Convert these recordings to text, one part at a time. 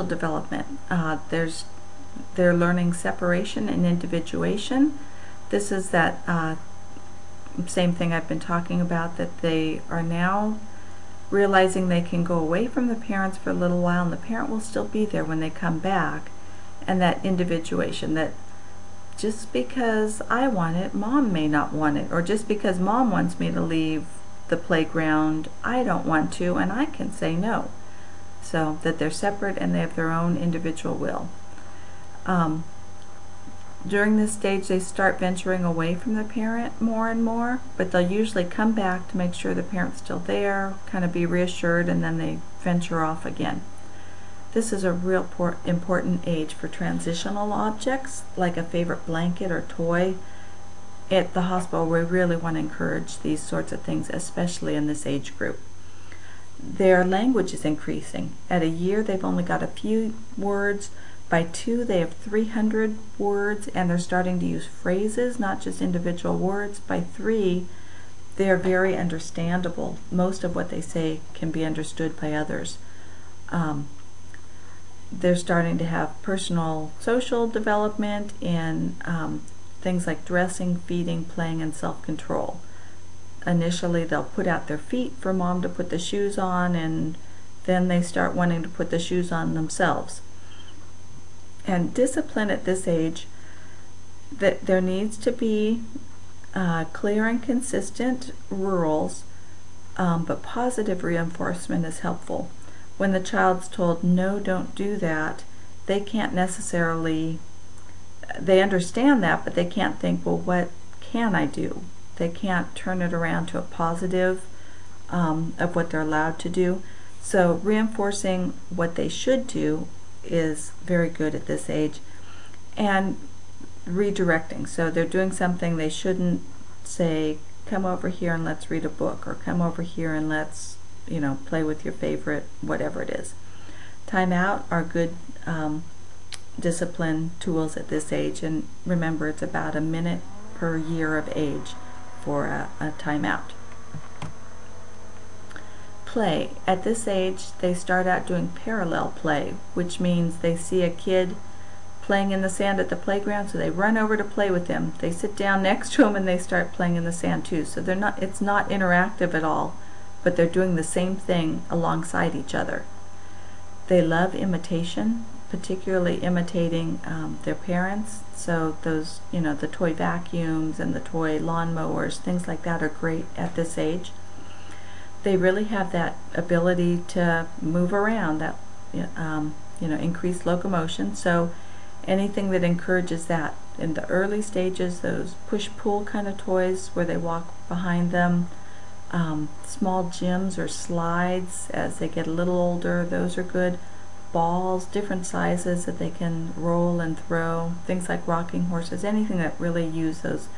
development. They're learning separation and individuation. This is that same thing I've been talking about, that they are now realizing they can go away from the parents for a little while and the parent will still be there when they come back, and that individuation, that just because I want it, mom may not want it, or just because mom wants me to leave the playground, I don't want to, and I can say no. So that they're separate and they have their own individual will. During this stage they start venturing away from the parent more and more, but they'll usually come back to make sure the parent's still there, kind of be reassured, and then they venture off again. This is a real important age for transitional objects, like a favorite blanket or toy. At the hospital, we really want to encourage these sorts of things, especially in this age group. Their language is increasing. At a year, they've only got a few words. By 2, they have 300 words, and they're starting to use phrases, not just individual words. By 3, they're very understandable. Most of what they say can be understood by others. They're starting to have personal social development in things like dressing, feeding, playing, and self-control. Initially, they'll put out their feet for mom to put the shoes on, and then they start wanting to put the shoes on themselves. And discipline at this age, that there needs to be clear and consistent rules, but positive reinforcement is helpful. When the child's told, no, don't do that, they can't necessarily, they understand that, but they can't think, well, what can I do? They can't turn it around to a positive of what they're allowed to do. So reinforcing what they should do is very good at this age. And redirecting. So they're doing something, they shouldn't say, come over here and let's read a book, or come over here and let's, you know, play with your favorite, whatever it is. Time out are good discipline tools at this age, and remember, it's about a minute per year of age for a timeout. Play. At this age, they start out doing parallel play, which means they see a kid playing in the sand at the playground, so they run over to play with him. They sit down next to him and they start playing in the sand too. So they're not, it's not interactive at all, but they're doing the same thing alongside each other. They love imitation, particularly imitating their parents. So those, you know, the toy vacuums and the toy lawnmowers, things like that are great at this age. They really have that ability to move around, that you know, increased locomotion. So anything that encourages that. In the early stages, those push-pull kind of toys where they walk behind them, small gyms or slides as they get a little older, those are good. Balls, different sizes that they can roll and throw, things like rocking horses, anything that really use those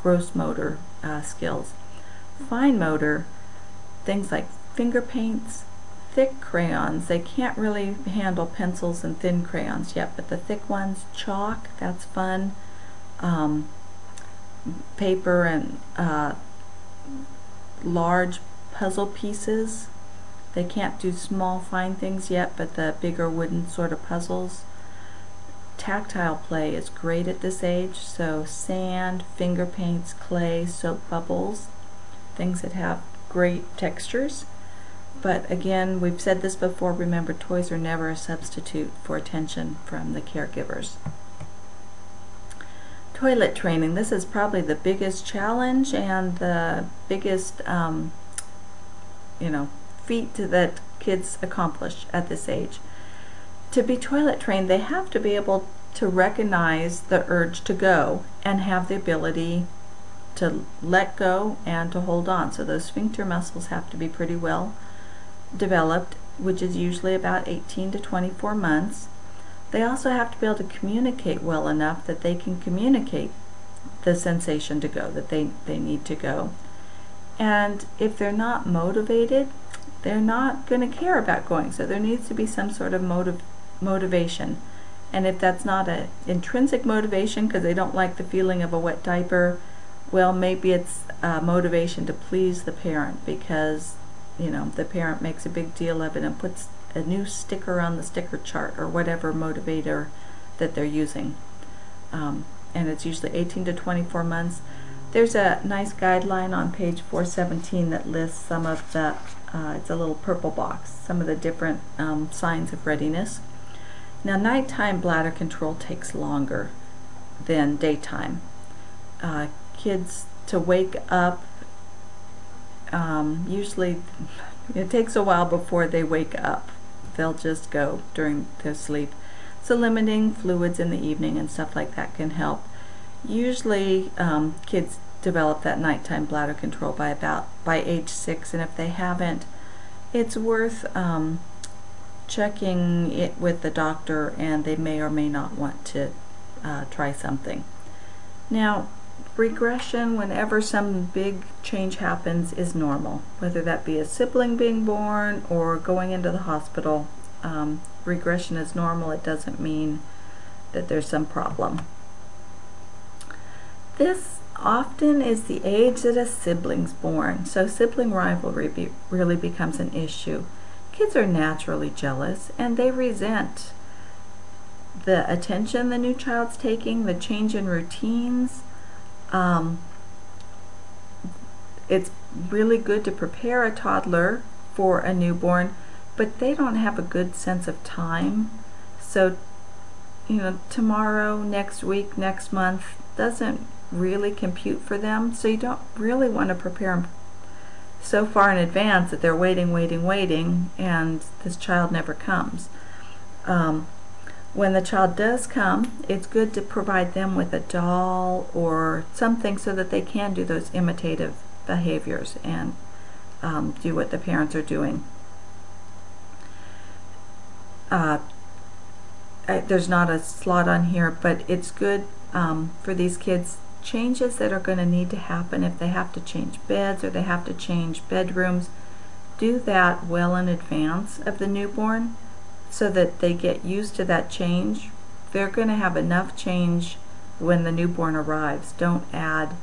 gross motor skills. Fine motor, things like finger paints, thick crayons. They can't really handle pencils and thin crayons yet, but the thick ones, chalk, that's fun. Paper and large puzzle pieces. They can't do small fine things yet, but the bigger wooden sort of puzzles. Tactile play is great at this age, so sand, finger paints, clay, soap bubbles, things that have great textures. But again, we've said this before, remember, toys are never a substitute for attention from the caregivers. Toilet training. This is probably the biggest challenge and the biggest you know, feat that kids accomplish at this age. To be toilet trained, they have to be able to recognize the urge to go and have the ability to let go and to hold on. So those sphincter muscles have to be pretty well developed, which is usually about 18 to 24 months. They also have to be able to communicate well enough that they can communicate the sensation to go, that they need to go. And if they're not motivated, they're not going to care about going. So there needs to be some sort of motivation. And if that's not an intrinsic motivation because they don't like the feeling of a wet diaper, well, maybe it's motivation to please the parent because, you know, the parent makes a big deal of it and puts a new sticker on the sticker chart or whatever motivator that they're using. And it's usually 18 to 24 months. There's a nice guideline on page 417 that lists some of the, it's a little purple box, some of the different signs of readiness. Now, nighttime bladder control takes longer than daytime. Kids to wake up, usually it takes a while before they wake up. They'll just go during their sleep. So limiting fluids in the evening and stuff like that can help. Usually kids develop that nighttime bladder control by age 6, and if they haven't, it's worth checking it with the doctor, and they may or may not want to try something. Now, regression, whenever some big change happens, is normal, whether that be a sibling being born or going into the hospital. Regression is normal. It doesn't mean that there's some problem. This often is the age that a sibling's born, so sibling rivalry really becomes an issue. Kids are naturally jealous, and they resent the attention the new child's taking, the change in routines. It's really good to prepare a toddler for a newborn, but they don't have a good sense of time. So, tomorrow, next week, next month doesn't really compute for them. So you don't really want to prepare them so far in advance that they're waiting, and this child never comes. When the child does come, it's good to provide them with a doll or something so that they can do those imitative behaviors and do what the parents are doing. There's not a slot on here, but it's good for these kids. Changes that are going to need to happen, if they have to change beds or they have to change bedrooms, do that well in advance of the newborn so that they get used to that change. They're going to have enough change when the newborn arrives. Don't add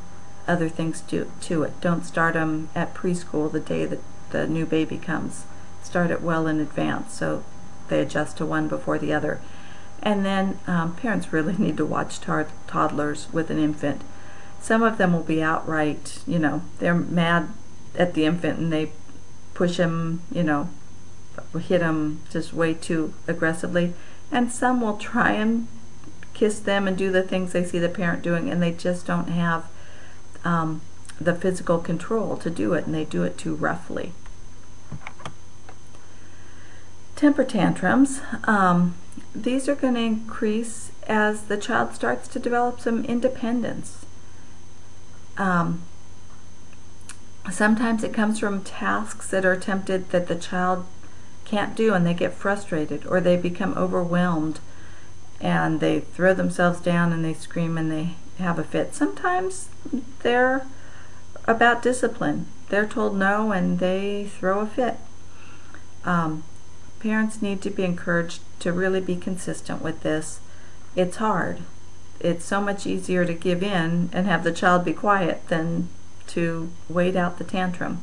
other things to it. Don't start them at preschool the day that the new baby comes. Start it well in advance so they adjust to one before the other. And then parents really need to watch toddlers with an infant. Some of them will be outright, they're mad at the infant and they push him, hit him just way too aggressively. And some will try and kiss them and do the things they see the parent doing, and they just don't have the physical control to do it, and they do it too roughly. Temper tantrums. These are going to increase as the child starts to develop some independence. Sometimes it comes from tasks that are attempted that the child can't do, and they get frustrated, or they become overwhelmed and they throw themselves down and they scream and they have a fit. Sometimes they're about discipline. They're told no and they throw a fit. Parents need to be encouraged to really be consistent with this. It's hard. It's so much easier to give in and have the child be quiet than to wait out the tantrum.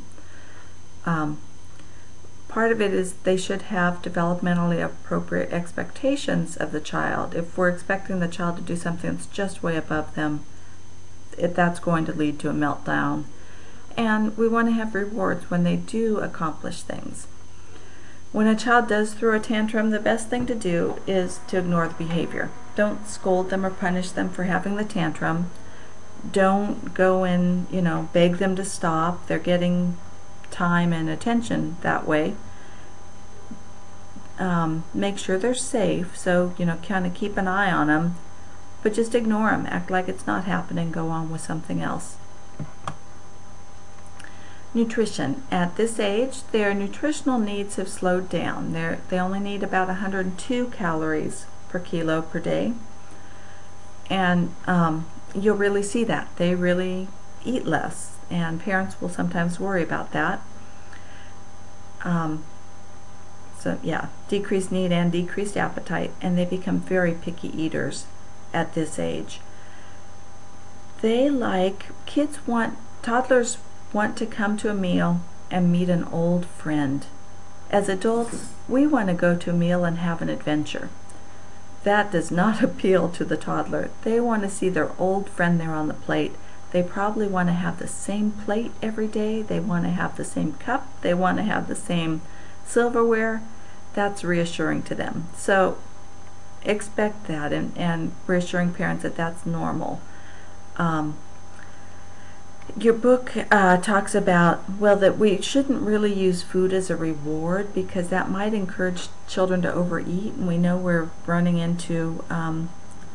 Part of it is they should have developmentally appropriate expectations of the child. If we're expecting the child to do something that's just way above them, that's going to lead to a meltdown. And we want to have rewards when they do accomplish things. When a child does throw a tantrum, the best thing to do is to ignore the behavior. Don't scold them or punish them for having the tantrum. Don't go and, beg them to stop. They're getting time and attention that way. Make sure they're safe, so, kind of keep an eye on them, but just ignore them. Act like it's not happening. Go on with something else. Nutrition. At this age, their nutritional needs have slowed down. They only need about 102 calories per kilo per day. And you'll really see that. They really eat less, and parents will sometimes worry about that. So yeah, decreased need and decreased appetite, and they become very picky eaters at this age. Toddlers want to come to a meal and meet an old friend As adults, we want to go to a meal and have an adventure. That does not appeal to the toddler. They want to see their old friend there on the plate. They probably want to have the same plate every day. They want to have the same cup. They want to have the same silverware. That's reassuring to them. So expect that, and reassuring parents that that's normal. Your book talks about, well, that we shouldn't really use food as a reward because that might encourage children to overeat, and we know we're running into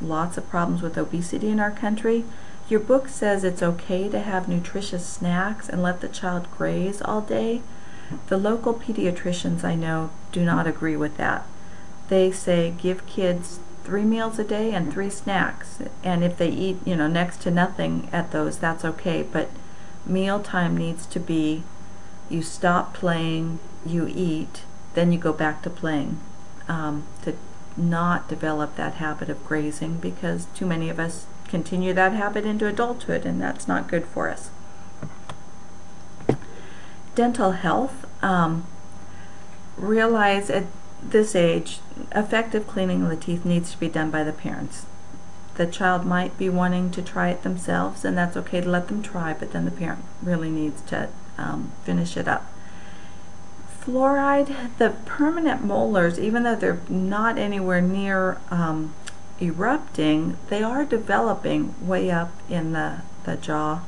lots of problems with obesity in our country. Your book says it's okay to have nutritious snacks and let the child graze all day. The local pediatricians I know do not agree with that. They say give kids 3 meals a day and 3 snacks, and if they eat next to nothing at those, that's okay, but mealtime needs to be, you stop playing, you eat, then you go back to playing, to not develop that habit of grazing, because too many of us continue that habit into adulthood, and that's not good for us. Dental health, realize at this age, effective cleaning of the teeth needs to be done by the parents. The child might be wanting to try it themselves, and that's okay to let them try, but then the parent really needs to finish it up. Fluoride, the permanent molars, even though they're not anywhere near erupting, they are developing way up in the jaw,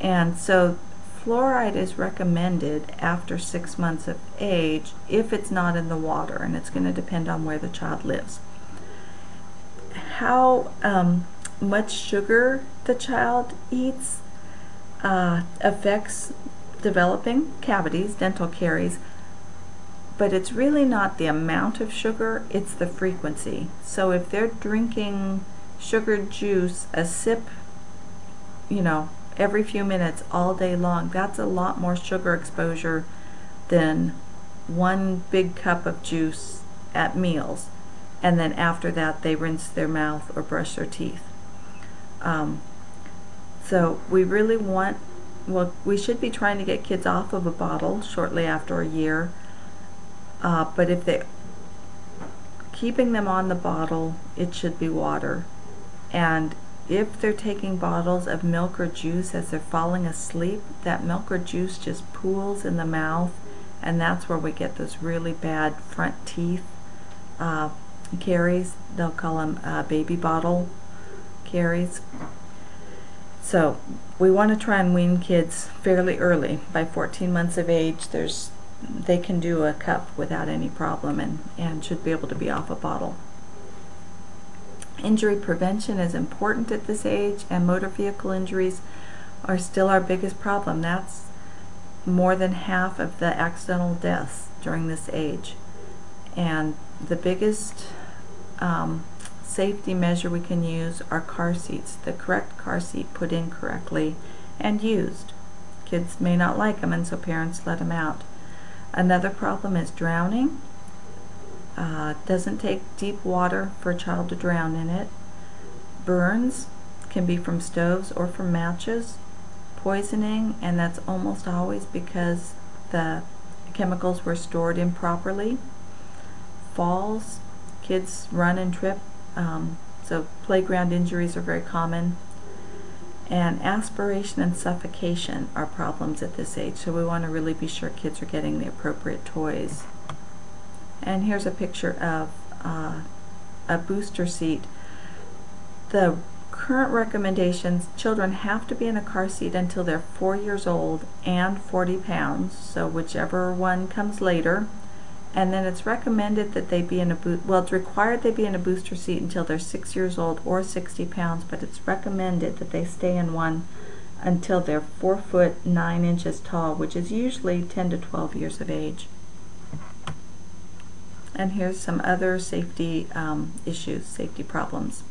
and so fluoride is recommended after 6 months of age if it's not in the water, and it's going to depend on where the child lives. How much sugar the child eats affects developing cavities, dental caries, but it's really not the amount of sugar, it's the frequency. So if they're drinking sugared juice, a sip, every few minutes all day long, that's a lot more sugar exposure than 1 big cup of juice at meals, and then after that they rinse their mouth or brush their teeth. So we really want, we should be trying to get kids off of a bottle shortly after a year, but if they're keeping them on the bottle, it should be water. And if they're taking bottles of milk or juice as they're falling asleep, that milk or juice just pools in the mouth, and that's where we get those really bad front teeth caries. They'll call them baby bottle caries. So we want to try and wean kids fairly early. By 14 months of age, they can do a cup without any problem, and should be able to be off a bottle. Injury prevention is important at this age, and motor vehicle injuries are still our biggest problem. That's more than half of the accidental deaths during this age. And the biggest safety measure we can use are car seats. The correct car seat put in correctly and used. Kids may not like them, and so parents let them out. Another problem is drowning. Doesn't take deep water for a child to drown in it. Burns can be from stoves or from matches. Poisoning, and that's almost always because the chemicals were stored improperly. Falls, kids run and trip, so playground injuries are very common. And aspiration and suffocation are problems at this age, so we want to really be sure kids are getting the appropriate toys. And here's a picture of a booster seat. The current recommendations, children have to be in a car seat until they're 4 years old and 40 pounds, so whichever one comes later. And then it's recommended that they be in it's required they be in a booster seat until they're 6 years old or 60 pounds, but it's recommended that they stay in one until they're 4 foot 9 inches tall, which is usually 10 to 12 years of age. And here's some other safety issues, safety problems.